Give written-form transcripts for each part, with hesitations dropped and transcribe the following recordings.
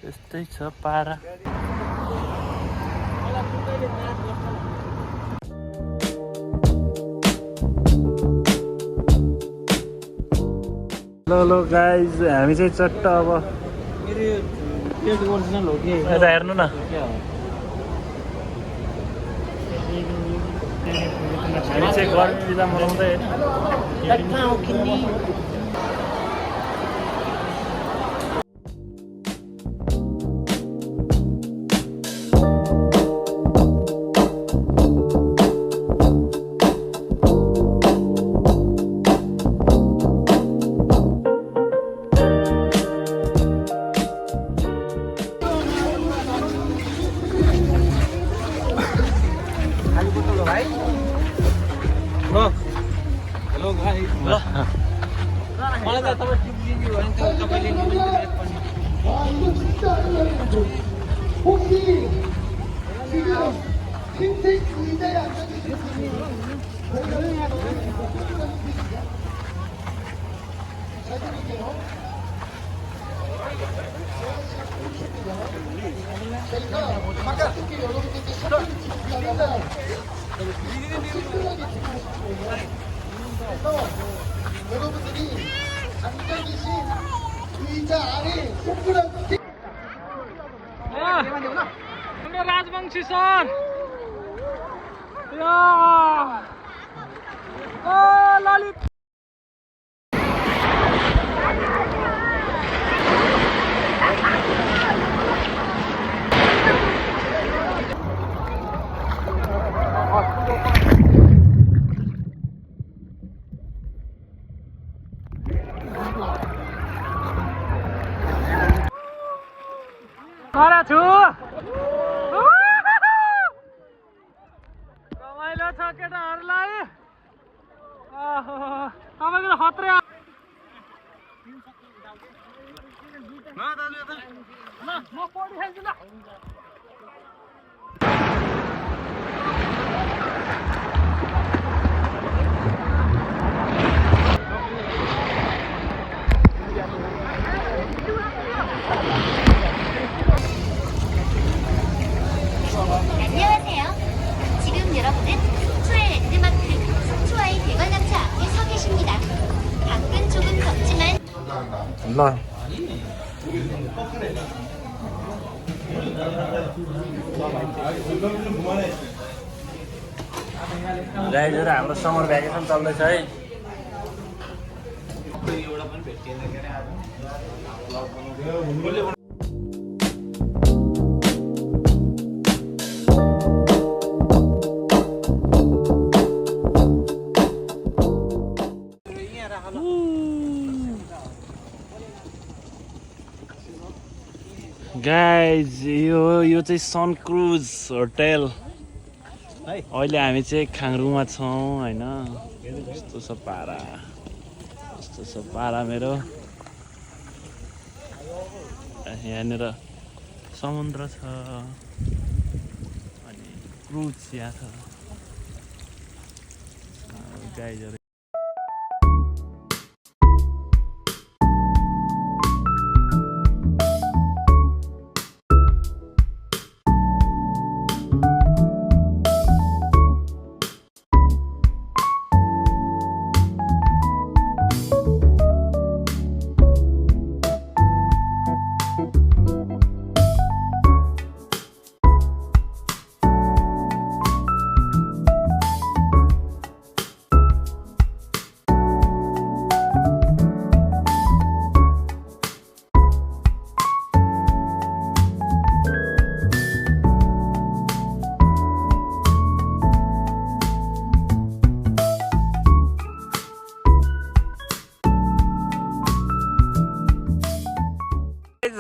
त्यस्तै छ पारा। ल गाइज हामी चाहिँ चट्ट अब ओरिजिनल हो कि यता हेर्नु न। हामी चाहिँ गर्मी बिदा मनाउँदै 여러분들이 앉아 계신 의자 안에 손가락 राजवंशी सन ललित छु रमाइलो छ केटाहरूलाई। तपाईँको त खत्रै म पढिहाल्छु ल। 안녕하세요. 지금 여러분은 속초의 랜드마크 속초아이 대관람차 앞에 서 계십니다. 밖은 조금 덥지만 ल गाइजहरु हाम्रो समर भ्याकेसन चल्दैछ है। गाइज यो चाहिँ सन क्रुज होटेल। अहिले हामी चाहिँ खाङरुङमा छौँ होइन। यस्तो छ पारा, यस्तो छ पारा मेरो। यहाँनिर समुद्र छ अनि क्रुज यहाँ छ। गाइजहरु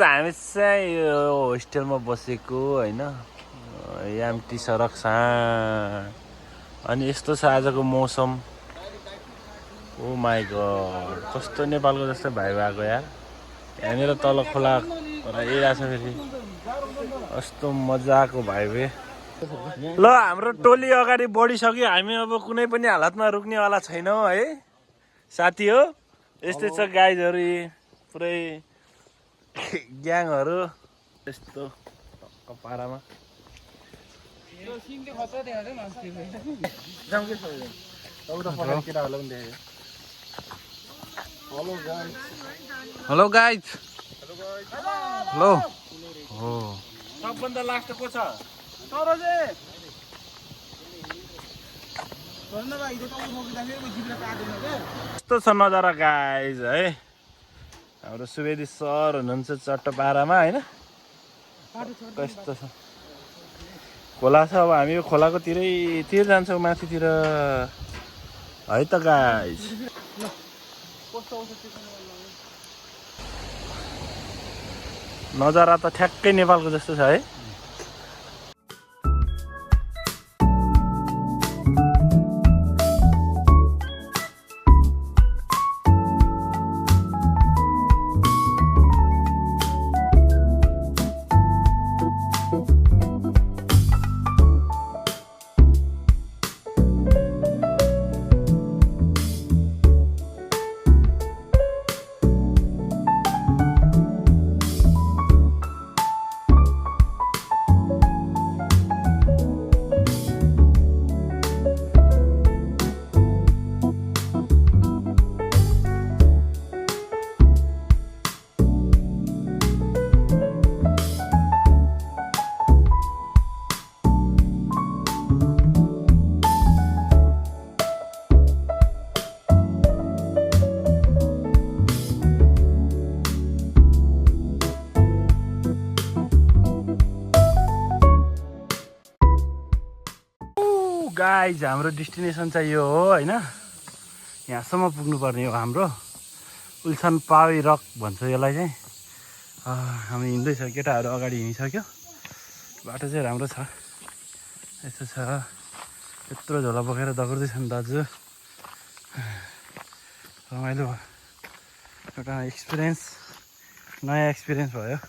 हामी चाहिँ यो होस्टेलमा बसेको होइन। यामटी सडक अनि यस्तो छ आजको मौसम। ओ माई गॉड, कस्तो नेपालको जस्तै भाइ भएको यार। यहाँनिर तल खोला हेरिरहेको छ फेरि, कस्तो मजाको भाइ भए। ल हाम्रो टोली अगाडि बढिसक्यो। हामी अब कुनै पनि हालतमा रुक्नेवाला छैनौँ है साथी हो। यस्तै छ गाइजहरु, पुरै ग्याङहरु त्यस्तो पारामा हेलो गाइज हेलो हो सबभन्दा लास्ट को छ कस्तो छ नजारा गाइज है हाम्रो सुवेदी सर हुनुहुन्छ चट्टो पारामा होइन कस्तो छ खोला छ अब हामी यो खोलाको तिर जान्छौँ माथितिर है त गाइज नजारा त ठ्याक्कै नेपालको जस्तो छ है गाइज हाम्रो डेस्टिनेसन चाहिँ यो हो होइन यहाँसम्म पुग्नुपर्ने हो हाम्रो उल्छन पावी रक भन्छ यसलाई चाहिँ हामी हिँड्दैछ केटाहरू अगाडि हिँडिसक्यो बाटो चाहिँ राम्रो छ यस्तो छ यत्रो झोला बोकेर दगुर्दैछन् दाजु रमाइलो एउटा एक्सपिरियन्स नयाँ एक्सपिरियन्स भयो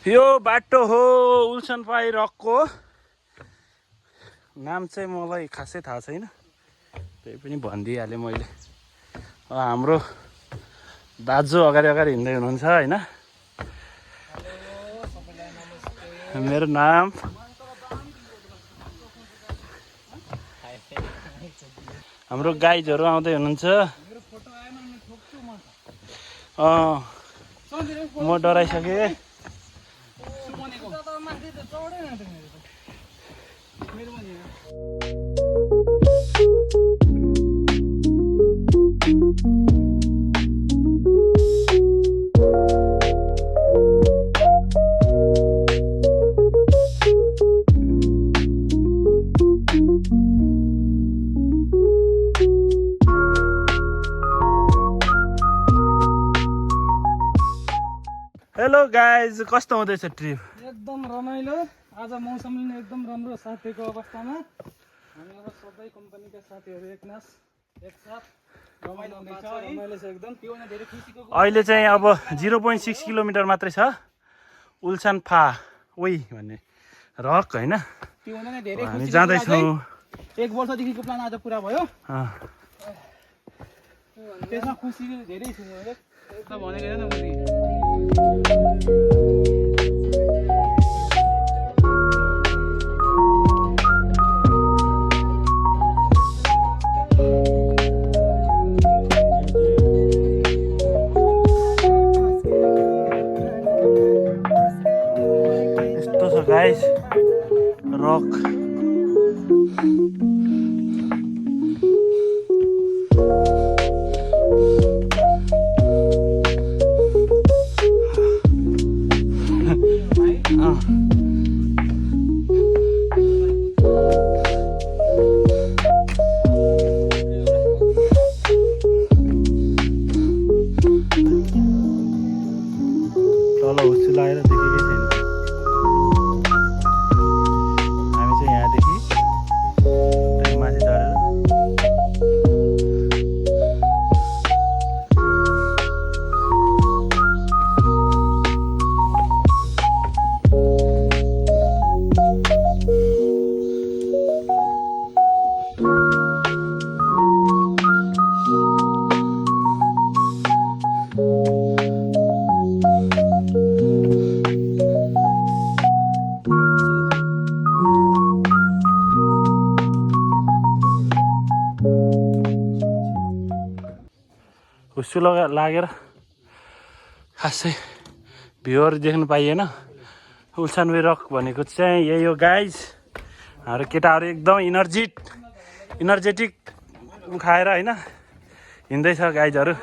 यो बाटो हो उल्सन पाई रकको नाम चाहिँ मलाई खासै थाहा छैन त्यही पनि भनिदिइहालेँ मैले हाम्रो दाजु अगाडि हिँड्दै हुनुहुन्छ होइन मेरो नाम हाम्रो गाइजहरू आउँदै हुनुहुन्छ म डराइसकेँ हेलो गाइज कस्तो हुँदैछ ट्रिप एकदम रमाइलो आज मौसम एकदम राम्रो साथीको अवस्थामा हामी अब सबै कम्पनीका साथीहरू एकसाथ रमाइलो छ एकदम अहिले चाहिँ अब 0.6 किलोमिटर मात्रै छ उल्छन फा ओइ भन्ने रक होइन हामी जाँदैछौँ 1 वर्षदेखिको प्लान आज पुरा भयो त्यसमा खुसी धेरै छु म भनेको हैन मैले यस्तो छ गाइस रक तल हुस्सु लगाएर देखेकै छैन हामी चाहिँ यहाँदेखि ट्रेन माथि चढेर चिसो लागेर खासै भ्यूहरू देख्नु पाइएन। उल्छान वे रक भनेको चाहिँ यही हो गाइज। हाम्रो केटाहरू एकदम इनर्जेटिक खाएर होइन हिँड्दैछ गाइजहरू।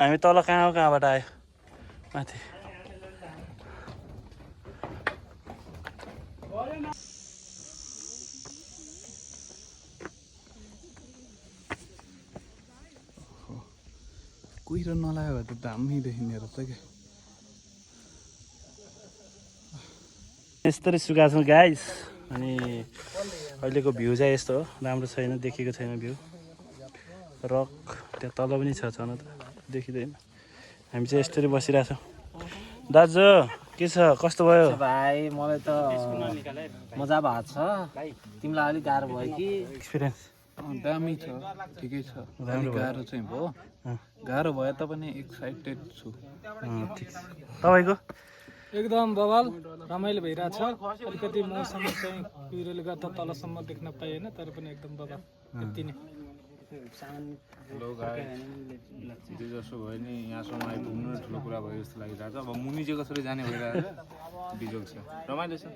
हामी तल कहाँबाट आयो माथि। कुहिरो नलाग्यो भने त दामी देखिने रहेछ क्या। यस्तरी सुकाएको छौँ गाइज। अनि अहिलेको भ्यू चाहिँ यस्तो हो, राम्रो छैन, देखेको छैन भ्यू। रक त्यहाँ तल पनि छ न त देखिँदैन। हामी चाहिँ यस्तरी बसिरहेछौँ। दाजु के छ, कस्तो भयो भाइ? मलाई त मजा भएको छ। तिमीलाई अलिक गाह्रो भयो कि? एक्सपिरियन्स? दामी छ, ठिकै छ। गाह्रो चाहिँ भयो, गाह्रो भए तापनि एक्साइटेड छु। ठिक छ। तपाईँको? एकदम बवाल रमाइलो भइरहेछ। अलिकति मौसम चाहिँ कुहिरोले गर्दा तलसम्म देख्न पाइएन, तर पनि एकदम बवाल। यति नै। हेलो गाइस, हिजो जसो भयो नि यहाँसम्म आइपुग्नु ठुलो कुरा भयो जस्तो लागिरहेछ। अब मुनि चाहिँ कसरी जाने भइरहेछ, बिजोग छ, रमाइलो छ।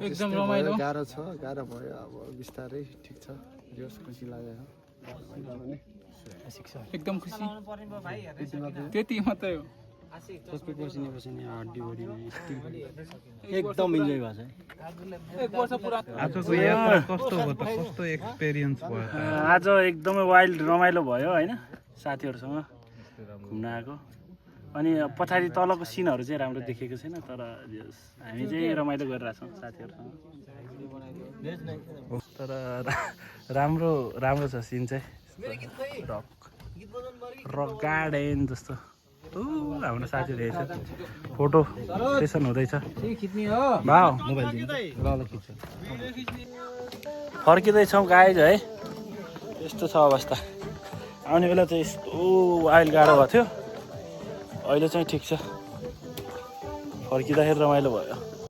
एकदम रमाइलो। गाह्रो छ, गाह्रो भयो। अब बिस्तारै ठिक छ, जोस खुसी लाग्यो। एकदम खुसी, त्यति मात्रै हो। एकदम इन्जोय भएको छ। एक वर्ष पुरा आजको यात्रा कस्तो भयो त? कस्तो एक्सपिरियन्स भयो त? आज एकदमै वाइल्ड रमाइलो भयो होइन, साथीहरूसँग घुम्न आएको। अनि पछाडि तलको सिनहरू चाहिँ राम्रो देखेको छैन, तर हामी चाहिँ रमाइलो गरिरहेछौँ साथीहरूसँग। तर राम्रो छ सिन चाहिँ। रक गार्डन जस्तो। हाम्रो साथीहरू हेर्छ, फोटो सेसन हुँदैछ। फर्किँदैछौँ गाइज है। यस्तो छ अवस्था। आउने बेला चाहिँ यस्तो वाइल्ड गाह्रो भएको थियो, अहिले चाहिँ ठिक छ। फर्किँदाखेरि रमाइलो भयो।